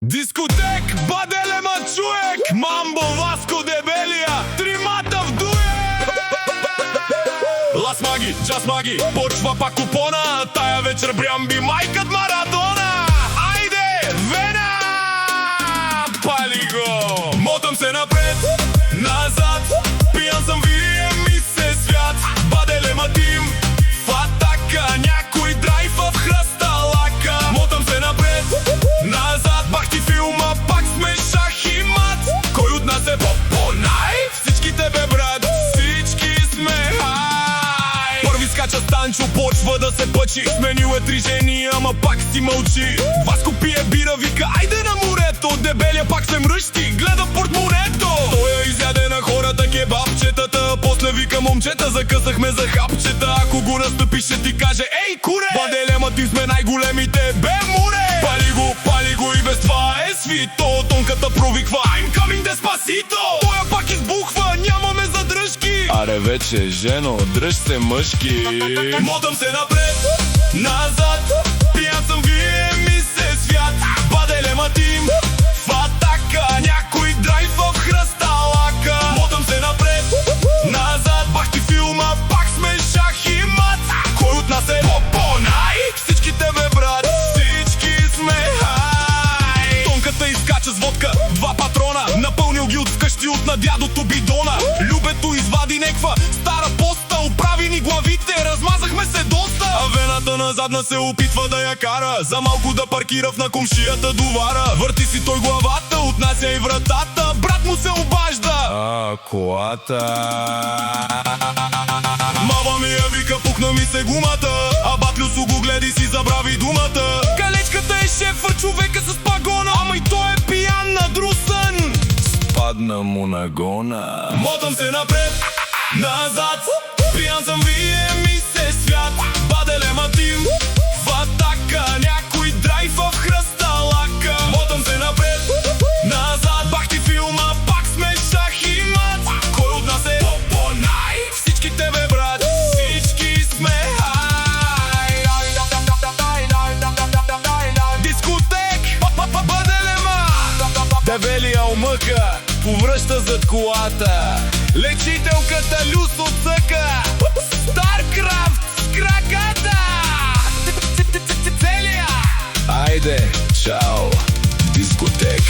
Дискотек, Баделема човек, Мамбо, Васко, Дебелия, тримата в дуе. Лас маги, джаз маги, почва пак купона. Тая вечер брямби майкът Марадона. Айде, вена, пали го. Мотам се напред, назад, пиян съм, вие ми се свят. Баделема тим, в атака, някой драйв в хръсталака. Мотам се напред, назад, бахти филма, пак сме шах и мат. Кой от нас е по-най? Всички тебе, брат, всички сме хай. Първи скача Станчо, почва да се пъчи. Сменил е три жени, ама пак си мълчи. Васко пие бира, вика, айде на морето. Дебелия пак се мръщи, гледа в портмонето. Той я изяде на хората кебабчетата. После вика, момчета, закъсахме за хапчета. Ако го настъпиш, ще ти каже, ей, куре! Баделема ти сме най-големите, бе, муре! Пали го и без това е свито. Тонката провиква, I'm coming, Despacito. Той пак избухва, нямаме задръжки. Аре вече, жено, дръж се мъжки. Мотам се напред, назад, пиян съм, вие ми се свят. Баделема тим, в атака, някой драйв в хръсталака. Мотам се напред, назад, бахти филма, пак сме шах и мат. Кой от нас е по-най? Всички тебе, брат, всички сме хай. Тонката изкача с водка, два патрона. Напълнил ги от вкъщи от на дядото бидона. Любето извади неква стара поста. Оправи ни главите, размазахме се доста. А вената на задна се опитва да я кара. За малко да паркира в на комшията довара. Върти си той главата, отнася и вратата. Брат му се обажда. Колата. Мама ми я вика, пукна ми се гумата. А батлюсо го гледи, си забрави думата. Калечката е шефа, човека с пагона. Ама и той е пиян, надрусън. Падна му нагона. Мотам се напред, назад, пиян съм, вие ми се свят. Баделема тим, в атака, някой драйв в хръсталака. Мотам се напред, назад, бахти филма, пак сме шах и мат. Кой от нас е по-най? Всички тебе, брат, всички сме хай. Дискотек, Баделема. Дебелия омъка, повръща зад колата. Лечителката Люс отсъка. Старкрафт с краката. Целия. Айде, чао, дискотек.